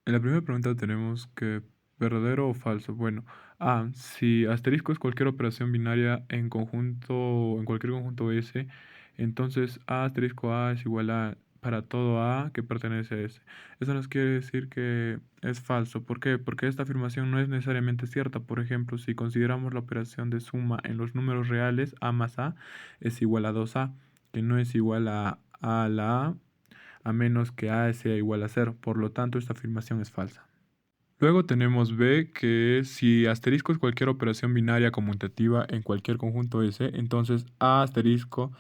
En la primera pregunta tenemos que verdadero o falso. Bueno, A, si asterisco es cualquier operación binaria en conjunto, en cualquier conjunto S, entonces A asterisco A es igual a para todo A que pertenece a S. Eso nos quiere decir que es falso. ¿Por qué? Porque esta afirmación no es necesariamente cierta. Por ejemplo, si consideramos la operación de suma en los números reales, A más A es igual a 2A, que no es igual a la a menos que A sea igual a cero. Por lo tanto, esta afirmación es falsa. Luego tenemos B, que es si asterisco es cualquier operación binaria conmutativa en cualquier conjunto S, entonces A asterisco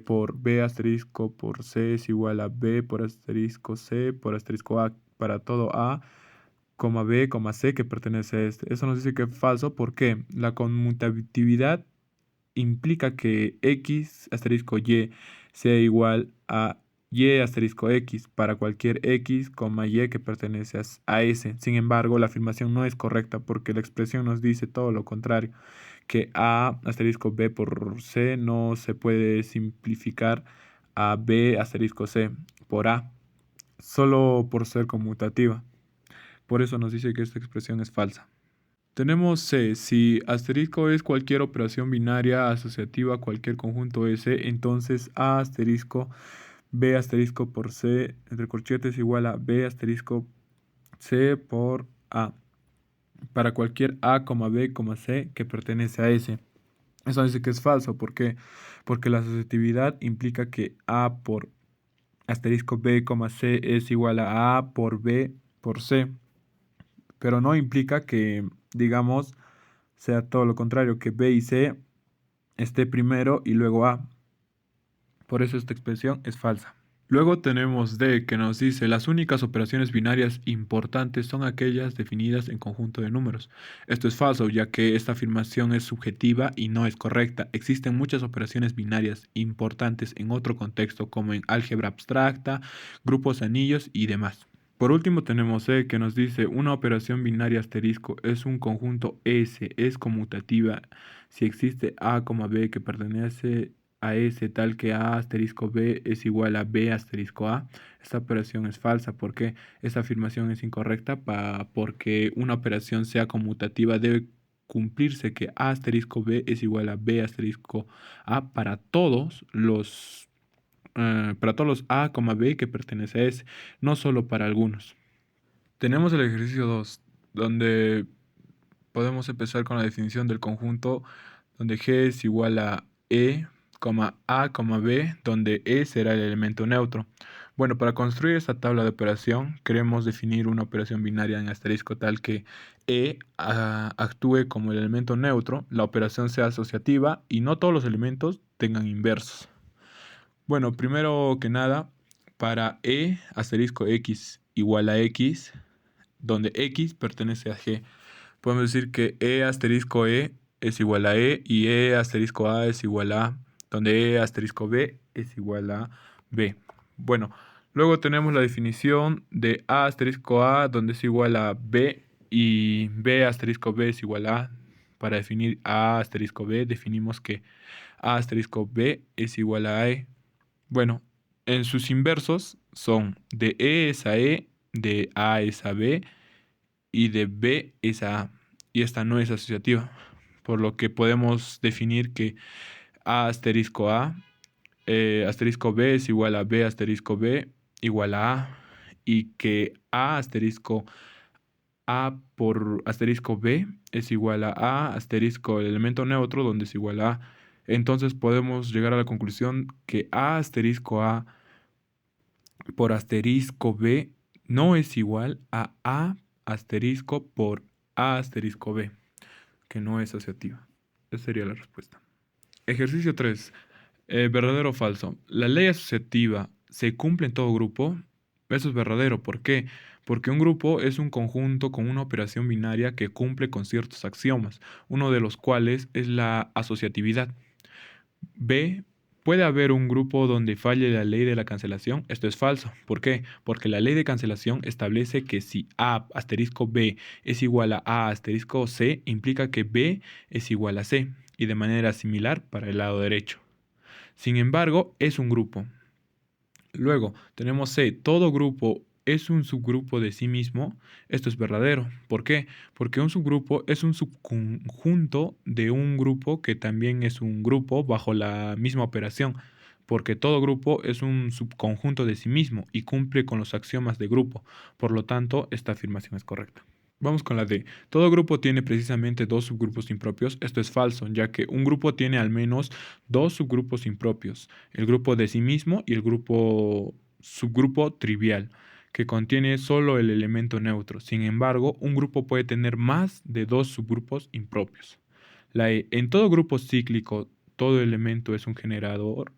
por B asterisco por C es igual a B por asterisco C por asterisco A para todo A, B, C que pertenece a este. Eso nos dice que es falso porque la conmutatividad implica que x asterisco y sea igual a y asterisco x para cualquier x, y que pertenece a s. Sin embargo, la afirmación no es correcta porque la expresión nos dice todo lo contrario, que a asterisco b por c no se puede simplificar a b asterisco c por a, solo por ser conmutativa. Por eso nos dice que esta expresión es falsa. Tenemos C. Si asterisco es cualquier operación binaria asociativa a cualquier conjunto S, entonces A asterisco B asterisco por C entre corchetes igual a B asterisco C por A para cualquier A, B, C que pertenece a S. Eso dice que es falso. ¿Por qué? Porque la asociatividad implica que A por asterisco B, C es igual a A por B por C. Pero no implica que, digamos, sea todo lo contrario, que B y C esté primero y luego A. Por eso esta expresión es falsa. Luego tenemos D, que nos dice las únicas operaciones binarias importantes son aquellas definidas en conjunto de números. Esto es falso, ya que esta afirmación es subjetiva y no es correcta. Existen muchas operaciones binarias importantes en otro contexto, como en álgebra abstracta, grupos anillos y demás. Por último tenemos E, que nos dice una operación binaria asterisco es un conjunto S, es conmutativa si existe A, B que pertenece a S tal que A asterisco B es igual a B asterisco A. Esta operación es falsa porque esta afirmación es incorrecta porque una operación sea conmutativa debe cumplirse que A asterisco B es igual a B asterisco A para todos los A, B que pertenece a S, no solo para algunos. Tenemos el ejercicio 2, donde podemos empezar con la definición del conjunto, donde G es igual a E, A, B, donde E será el elemento neutro. Bueno, para construir esta tabla de operación, queremos definir una operación binaria en asterisco tal que E actúe como el elemento neutro, la operación sea asociativa y no todos los elementos tengan inversos. Bueno, primero que nada, para E asterisco X igual a X, donde X pertenece a G, podemos decir que E asterisco E es igual a E y E asterisco A es igual a A, donde E asterisco B es igual a B. Bueno, luego tenemos la definición de A asterisco A, donde es igual a B y B asterisco B es igual a A. Para definir A asterisco B, definimos que A asterisco B es igual a E. Bueno, en sus inversos son de E es a E, de A es a B y de B es a A. Y esta no es asociativa, por lo que podemos definir que A asterisco A, asterisco B es igual a B asterisco B igual a A y que A asterisco A por asterisco B es igual a asterisco el elemento neutro donde es igual a A. Entonces podemos llegar a la conclusión que A asterisco A por asterisco B no es igual a asterisco por A asterisco B, que no es asociativa. Esa sería la respuesta. Ejercicio 3. ¿Verdadero o falso? ¿La ley asociativa se cumple en todo grupo? Eso es verdadero. ¿Por qué? Porque un grupo es un conjunto con una operación binaria que cumple con ciertos axiomas, uno de los cuales es la asociatividad. B. ¿Puede haber un grupo donde falle la ley de la cancelación? Esto es falso. ¿Por qué? Porque la ley de cancelación establece que si A asterisco B es igual a asterisco C, implica que B es igual a C, y de manera similar para el lado derecho. Sin embargo, es un grupo. Luego, tenemos C. Todo grupo es un subgrupo de sí mismo, esto es verdadero. ¿Por qué? Porque un subgrupo es un subconjunto de un grupo que también es un grupo bajo la misma operación, porque todo grupo es un subconjunto de sí mismo y cumple con los axiomas de grupo. Por lo tanto, esta afirmación es correcta. Vamos con la D. Todo grupo tiene precisamente dos subgrupos impropios. Esto es falso, ya que un grupo tiene al menos dos subgrupos impropios, el grupo de sí mismo y el grupo subgrupo trivial, que contiene solo el elemento neutro. Sin embargo, un grupo puede tener más de dos subgrupos impropios. La E. En todo grupo cíclico, todo elemento es un generador.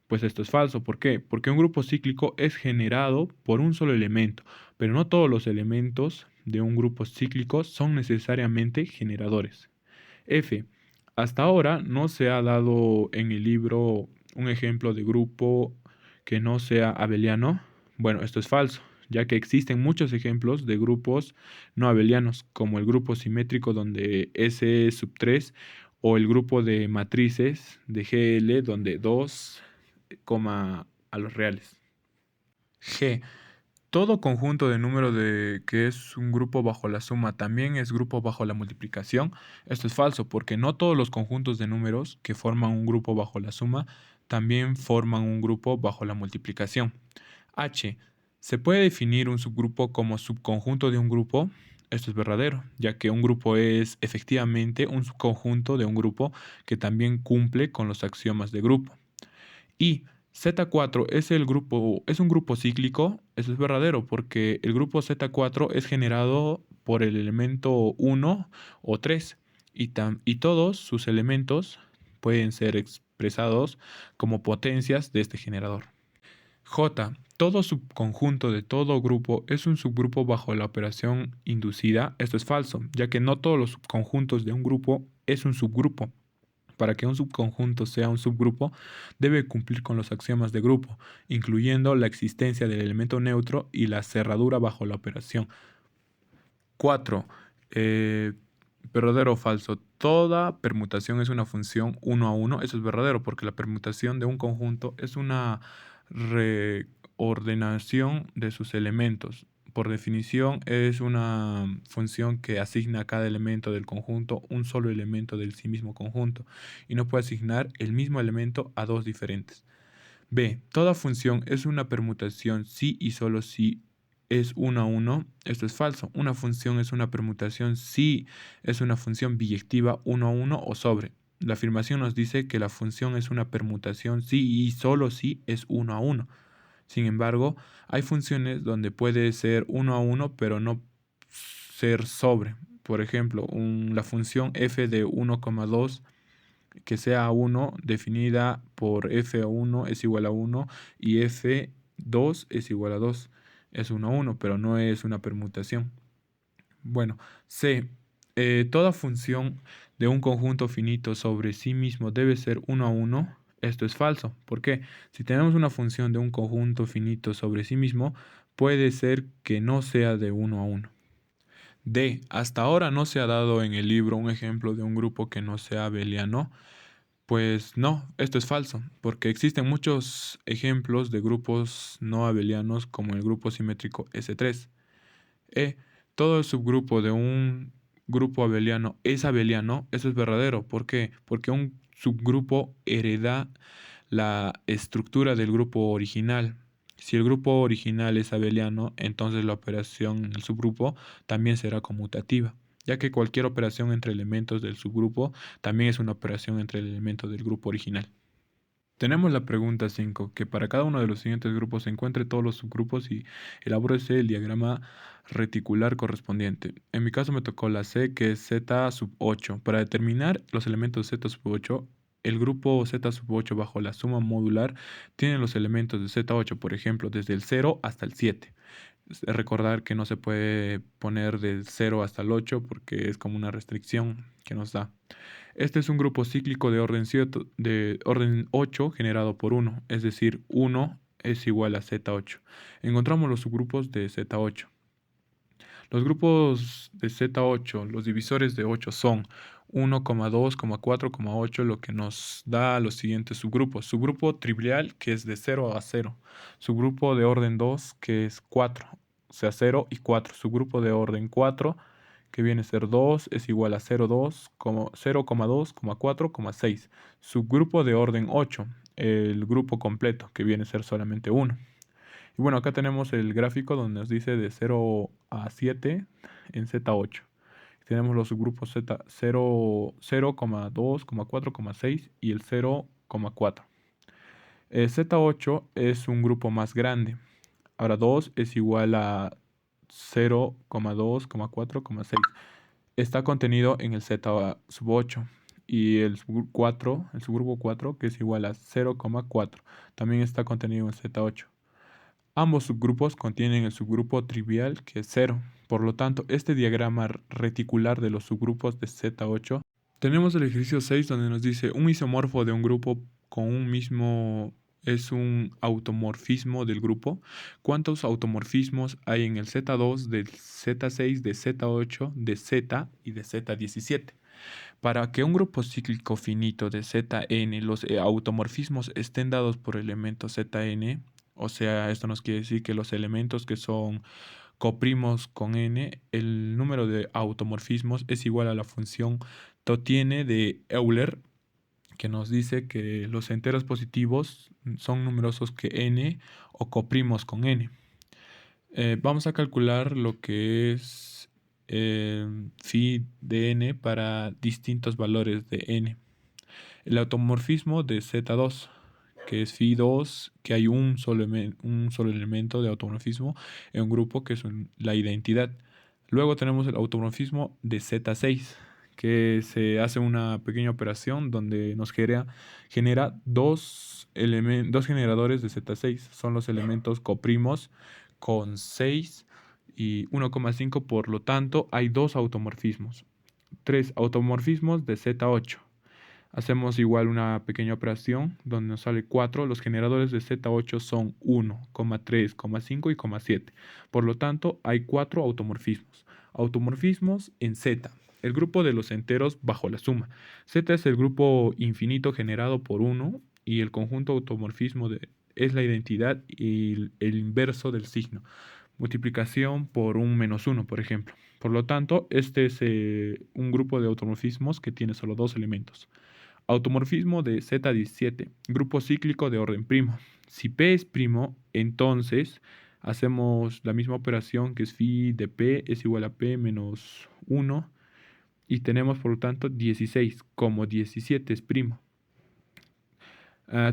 Pues esto es falso. ¿Por qué? Porque un grupo cíclico es generado por un solo elemento, pero no todos los elementos de un grupo cíclico son necesariamente generadores. F. Hasta ahora no se ha dado en el libro un ejemplo de grupo que no sea abeliano. Bueno, esto es falso, ya que existen muchos ejemplos de grupos no abelianos, como el grupo simétrico donde S es sub 3 o el grupo de matrices de GL donde 2, a los reales. G. Todo conjunto de números de que es un grupo bajo la suma también es grupo bajo la multiplicación. Esto es falso porque no todos los conjuntos de números que forman un grupo bajo la suma también forman un grupo bajo la multiplicación. H. ¿Se puede definir un subgrupo como subconjunto de un grupo? Esto es verdadero, ya que un grupo es efectivamente un subconjunto de un grupo que también cumple con los axiomas de grupo. Y Z4 es un grupo cíclico. Eso es verdadero porque el grupo Z4 es generado por el elemento 1 o 3 y todos sus elementos pueden ser expresados como potencias de este generador. J. Todo subconjunto de todo grupo es un subgrupo bajo la operación inducida. Esto es falso, ya que no todos los subconjuntos de un grupo es un subgrupo. Para que un subconjunto sea un subgrupo, debe cumplir con los axiomas de grupo, incluyendo la existencia del elemento neutro y la cerradura bajo la operación. 4. Verdadero o falso. Toda permutación es una función 1 a 1. Eso es verdadero porque la permutación de un conjunto es una reordenación de sus elementos. Por definición, es una función que asigna a cada elemento del conjunto un solo elemento del sí mismo conjunto y no puede asignar el mismo elemento a dos diferentes. B. Toda función es una permutación si y solo si es 1 a 1. Esto es falso. Una función es una permutación si es una función biyectiva 1 a 1 o sobre. La afirmación nos dice que la función es una permutación si y solo si es 1 a 1. Sin embargo, hay funciones donde puede ser 1 a 1 pero no ser sobre. Por ejemplo, la función f de 1,2 que sea 1 definida por f1 es igual a 1 y f2 es igual a 2. Es 1 a 1, pero no es una permutación. Bueno, C. Toda función de un conjunto finito sobre sí mismo debe ser 1 a 1. Esto es falso. ¿Por qué? Si tenemos una función de un conjunto finito sobre sí mismo, puede ser que no sea de 1 a 1. D. Hasta ahora no se ha dado en el libro un ejemplo de un grupo que no sea abeliano. Pues no, esto es falso, porque existen muchos ejemplos de grupos no abelianos como el grupo simétrico S3. E. Todo el subgrupo de un grupo abeliano es abeliano. Eso es verdadero. ¿Por qué? Porque un subgrupo hereda la estructura del grupo original. Si el grupo original es abeliano, entonces la operación en el subgrupo también será conmutativa, ya que cualquier operación entre elementos del subgrupo también es una operación entre el elemento del grupo original. Tenemos la pregunta 5, que para cada uno de los siguientes grupos se encuentre todos los subgrupos y elabórese el diagrama reticular correspondiente. En mi caso me tocó la C, que es Z sub 8. Para determinar los elementos Z sub 8, el grupo Z sub 8 bajo la suma modular tiene los elementos de Z8, por ejemplo, desde el 0 hasta el 7. Recordar que no se puede poner del 0 hasta el 8 porque es como una restricción que nos da. Este es un grupo cíclico de orden 8 generado por 1, es decir, 1 es igual a Z8. Encontramos los subgrupos de Z8. Los grupos de Z8, los divisores de 8 son 1, 2, 4, 8, lo que nos da los siguientes subgrupos. Subgrupo trivial, que es de 0 a 0. Subgrupo de orden 2, que es 4. sea 0 y 4. Subgrupo de orden 4, que viene a ser 2, es igual a 0,2, 0,2, 4, 6. Subgrupo de orden 8, el grupo completo, que viene a ser solamente 1. Y bueno, acá tenemos el gráfico donde nos dice de 0 a 7 en Z8. Tenemos los subgrupos Z 0, 0,2, 4, 6 y el 0,4. Z8 es un grupo más grande. Ahora 2 es igual a 0,2, 4, 6. Está contenido en el Z sub 8 y el subgrupo 4, que es igual a 0,4, también está contenido en Z8. Ambos subgrupos contienen el subgrupo trivial, que es 0. Por lo tanto, este diagrama reticular de los subgrupos de Z8, tenemos el ejercicio 6 donde nos dice un isomorfo de un grupo con un mismo es un automorfismo del grupo. ¿Cuántos automorfismos hay en el Z2, del Z6, de Z8, de Z y de Z17? Para que un grupo cíclico finito de Zn, los automorfismos estén dados por elementos Zn, o sea, esto nos quiere decir que los elementos que son coprimos con n, el número de automorfismos es igual a la función totiene de Euler, que nos dice que los enteros positivos son numerosos que n o coprimos con n. Vamos a calcular lo que es phi de n para distintos valores de n. El automorfismo de Z2, que es phi2, que hay un solo elemento de automorfismo en un grupo, que es la identidad. Luego tenemos el automorfismo de Z6, que se hace una pequeña operación donde nos genera dos generadores de Z6. Son los elementos coprimos con 6 y 1,5, por lo tanto hay dos automorfismos. 3 automorfismos de Z8. Hacemos igual una pequeña operación donde nos sale 4. Los generadores de Z8 son 1, 3, 5 y 7. Por lo tanto, hay 4 automorfismos. Automorfismos en Z, el grupo de los enteros bajo la suma. Z es el grupo infinito generado por 1 y el conjunto automorfismo es la identidad y el inverso del signo. Multiplicación por un menos 1, por ejemplo. Por lo tanto, este es un grupo de automorfismos que tiene solo dos elementos. Automorfismo de Z17, grupo cíclico de orden primo. Si P es primo, entonces hacemos la misma operación, que es phi de P es igual a P menos 1 y tenemos por lo tanto 16, como 17 es primo.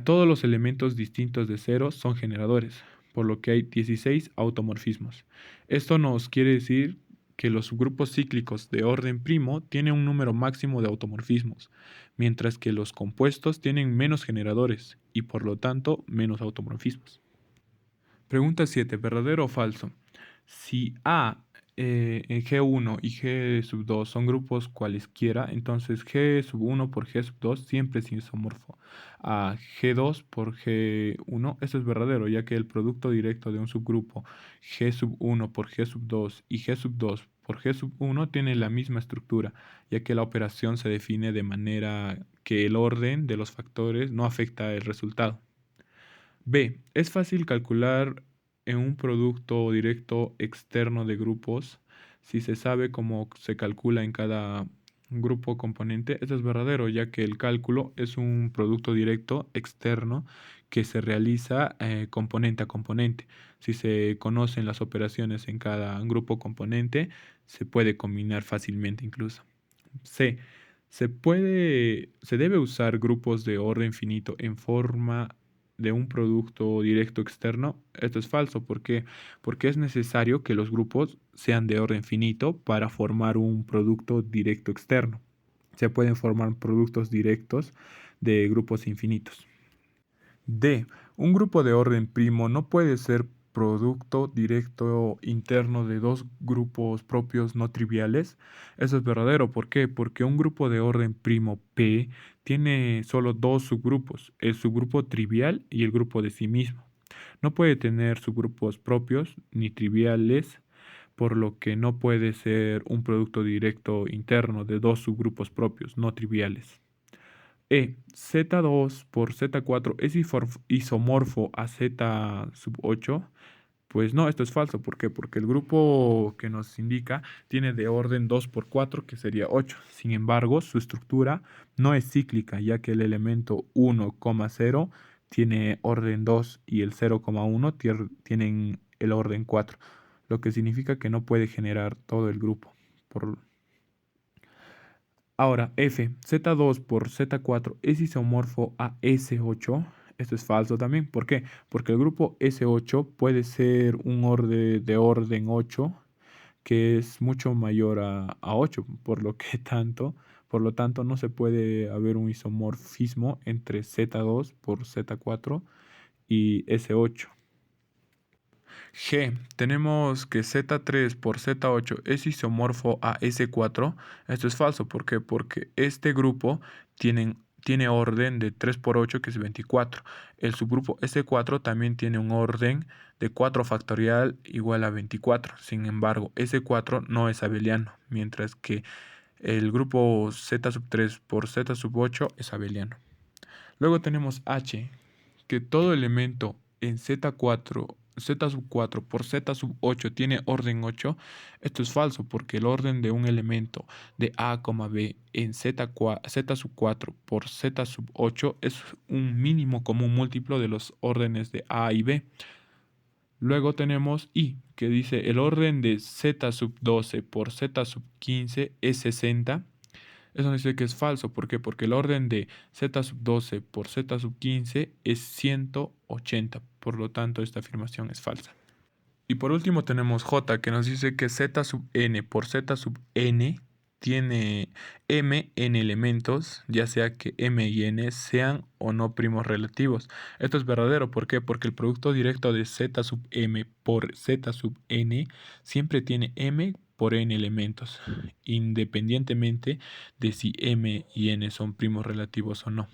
Todos los elementos distintos de 0 son generadores, por lo que hay 16 automorfismos. Esto nos quiere decir que los subgrupos cíclicos de orden primo tienen un número máximo de automorfismos, mientras que los compuestos tienen menos generadores y por lo tanto menos automorfismos. Pregunta 7. ¿Verdadero o falso? Si A, G1 y G sub 2 son grupos cualesquiera, entonces G sub 1 por G sub 2 siempre es isomorfo a G2 por G1. Esto es verdadero, ya que el producto directo de un subgrupo G sub 1 por G sub 2 y G sub 2 por G sub 1 tiene la misma estructura, ya que la operación se define de manera que el orden de los factores no afecta el resultado. B. Es fácil calcular en un producto directo externo de grupos si se sabe cómo se calcula en cada grupo componente. Esto es verdadero, ya que el cálculo es un producto directo externo que se realiza componente a componente. Si se conocen las operaciones en cada grupo componente, se puede combinar fácilmente incluso. C. Se debe usar grupos de orden finito en forma de un producto directo externo. Esto es falso. ¿Por qué? Porque es necesario que los grupos sean de orden finito para formar un producto directo externo. Se pueden formar productos directos de grupos infinitos. D. Un grupo de orden primo no puede ser producto directo interno de dos grupos propios no triviales. Eso es verdadero. ¿Por qué? Porque un grupo de orden primo P tiene solo dos subgrupos, el subgrupo trivial y el grupo de sí mismo. No puede tener subgrupos propios ni triviales, por lo que no puede ser un producto directo interno de dos subgrupos propios no triviales. Z2 por Z4 es isomorfo a Z sub 8. Pues no, esto es falso. ¿Por qué? Porque el grupo que nos indica tiene de orden 2 por 4, que sería 8. Sin embargo, su estructura no es cíclica, ya que el elemento 1,0 tiene orden 2 y el 0,1 tienen el orden 4, lo que significa que no puede generar todo el grupo. Por... Ahora, F, Z2 por Z4 es isomorfo a S8. Esto es falso también. ¿Por qué? Porque el grupo S8 puede ser un orden de orden 8, que es mucho mayor a 8, por lo tanto no se puede haber un isomorfismo entre Z2 por Z4 y S8. G, tenemos que Z3 por Z8 es isomorfo a S4. Esto es falso. ¿Por qué? Porque este grupo tiene orden de 3 por 8, que es 24. El subgrupo S4 también tiene un orden de 4 factorial igual a 24. Sin embargo, S4 no es abeliano, mientras que el grupo Z3 por Z8 es abeliano. Luego tenemos H, que todo elemento en Z4 por Z8 tiene orden 8. Esto es falso porque el orden de un elemento de A, B en Z4 por Z8 es un mínimo común múltiplo de los órdenes de A y B. Luego tenemos I, que dice el orden de Z12 por Z15 es 60. Eso dice que es falso. ¿Por qué? Porque el orden de Z12 por Z15 es 180. Por lo tanto, esta afirmación es falsa. Y por último tenemos J, que nos dice que Z(n) por Z(n) tiene m en elementos, ya sea que m y n sean o no primos relativos. Esto es verdadero. ¿Por qué? Porque el producto directo de Z(m) por Z(n) siempre tiene m por n elementos, independientemente de si m y n son primos relativos o no.